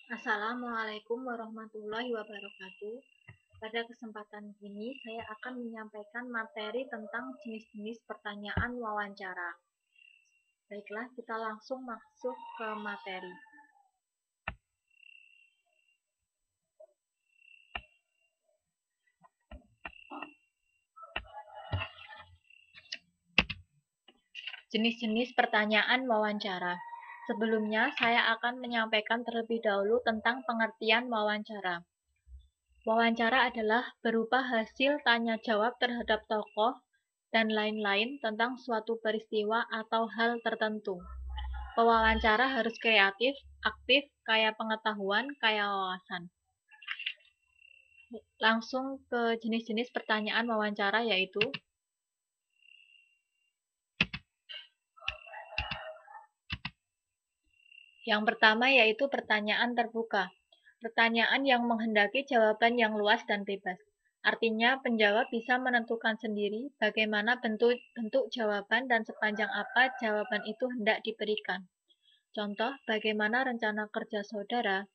Assalamualaikum warahmatullahi wabarakatuh. Pada kesempatan ini, saya akan menyampaikan materi tentang jenis-jenis pertanyaan wawancara. Baiklah, kita langsung masuk ke materi. Jenis-jenis pertanyaan wawancara. Sebelumnya, saya akan menyampaikan terlebih dahulu tentang pengertian wawancara. Wawancara adalah berupa hasil tanya jawab terhadap tokoh dan lain-lain tentang suatu peristiwa atau hal tertentu. Pewawancara harus kreatif, aktif, kaya pengetahuan, kaya wawasan. Langsung ke jenis-jenis pertanyaan wawancara yaitu yang pertama yaitu pertanyaan terbuka. Pertanyaan yang menghendaki jawaban yang luas dan bebas. Artinya, penjawab bisa menentukan sendiri bagaimana bentuk jawaban dan sepanjang apa jawaban itu hendak diberikan. Contoh, bagaimana rencana kerja saudara?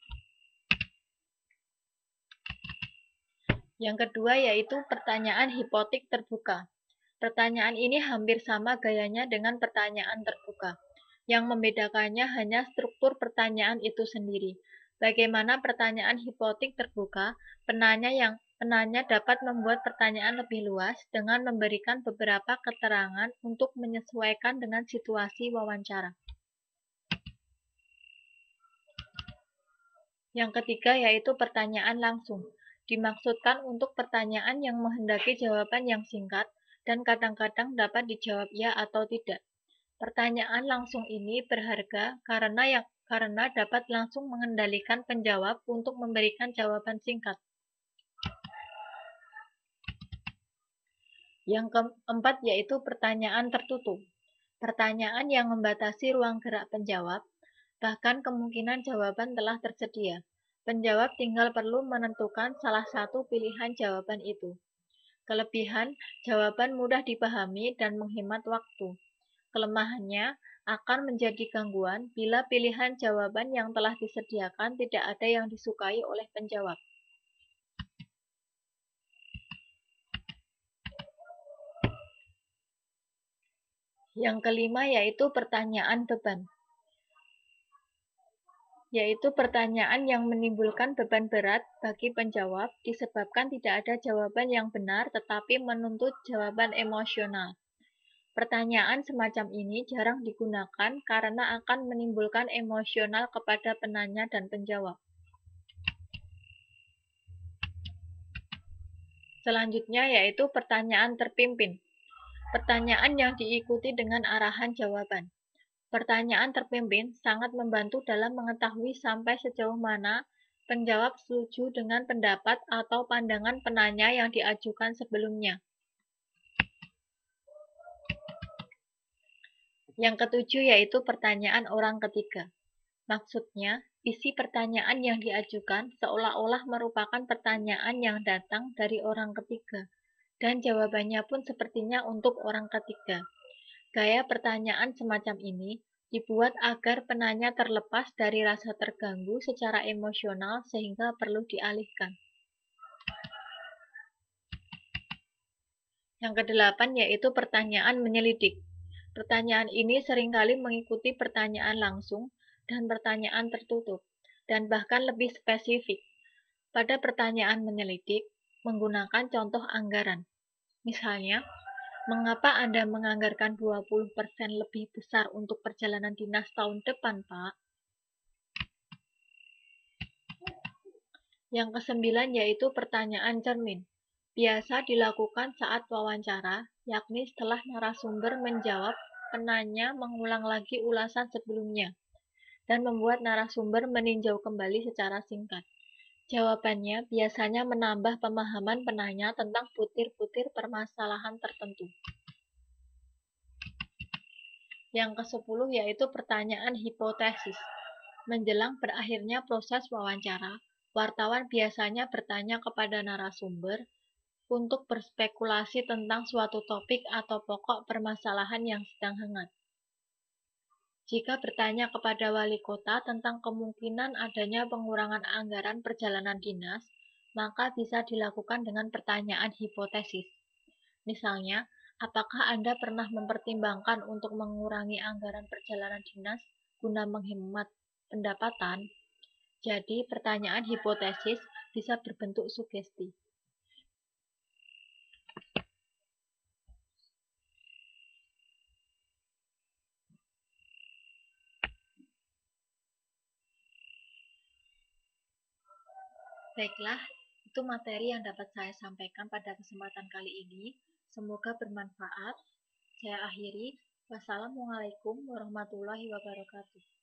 Yang kedua yaitu pertanyaan hipotetik terbuka. Pertanyaan ini hampir sama gayanya dengan pertanyaan terbuka. Yang membedakannya hanya struktur pertanyaan itu sendiri. Bagaimana pertanyaan hipotetik terbuka, penanya dapat membuat pertanyaan lebih luas dengan memberikan beberapa keterangan untuk menyesuaikan dengan situasi wawancara. Yang ketiga yaitu pertanyaan langsung. Dimaksudkan untuk pertanyaan yang menghendaki jawaban yang singkat dan kadang-kadang dapat dijawab ya atau tidak. Pertanyaan langsung ini berharga karena dapat langsung mengendalikan penjawab untuk memberikan jawaban singkat. Yang keempat yaitu pertanyaan tertutup. Pertanyaan yang membatasi ruang gerak penjawab, bahkan kemungkinan jawaban telah tersedia. Penjawab tinggal perlu menentukan salah satu pilihan jawaban itu. Kelebihan, jawaban mudah dipahami dan menghemat waktu. Kelemahannya akan menjadi gangguan bila pilihan jawaban yang telah disediakan tidak ada yang disukai oleh penjawab. Yang kelima yaitu pertanyaan beban. Yaitu pertanyaan yang menimbulkan beban berat bagi penjawab disebabkan tidak ada jawaban yang benar tetapi menuntut jawaban emosional. Pertanyaan semacam ini jarang digunakan karena akan menimbulkan emosional kepada penanya dan penjawab. Selanjutnya yaitu pertanyaan terpimpin. Pertanyaan yang diikuti dengan arahan jawaban. Pertanyaan terpimpin sangat membantu dalam mengetahui sampai sejauh mana penjawab setuju dengan pendapat atau pandangan penanya yang diajukan sebelumnya. Yang ketujuh yaitu pertanyaan orang ketiga. Maksudnya, isi pertanyaan yang diajukan seolah-olah merupakan pertanyaan yang datang dari orang ketiga, dan jawabannya pun sepertinya untuk orang ketiga. Gaya pertanyaan semacam ini dibuat agar penanya terlepas dari rasa terganggu secara emosional sehingga perlu dialihkan. Yang kedelapan yaitu pertanyaan menyelidik. Pertanyaan ini seringkali mengikuti pertanyaan langsung dan pertanyaan tertutup, dan bahkan lebih spesifik. Pada pertanyaan menyelidik, menggunakan contoh anggaran. Misalnya, mengapa Anda menganggarkan 20% lebih besar untuk perjalanan dinas tahun depan, Pak? Yang kesembilan yaitu pertanyaan cermin. Biasa dilakukan saat wawancara, yakni setelah narasumber menjawab, penanya mengulang lagi ulasan sebelumnya, dan membuat narasumber meninjau kembali secara singkat. Jawabannya biasanya menambah pemahaman penanya tentang butir-butir permasalahan tertentu. Yang ke-10 yaitu pertanyaan hipotesis. Menjelang berakhirnya proses wawancara, wartawan biasanya bertanya kepada narasumber untuk berspekulasi tentang suatu topik atau pokok permasalahan yang sedang hangat. Jika bertanya kepada wali kota tentang kemungkinan adanya pengurangan anggaran perjalanan dinas, maka bisa dilakukan dengan pertanyaan hipotesis. Misalnya, apakah Anda pernah mempertimbangkan untuk mengurangi anggaran perjalanan dinas guna menghemat pendapatan? Jadi, pertanyaan hipotesis bisa berbentuk sugesti. Baiklah, itu materi yang dapat saya sampaikan pada kesempatan kali ini. Semoga bermanfaat. Saya akhiri. Wassalamualaikum warahmatullahi wabarakatuh.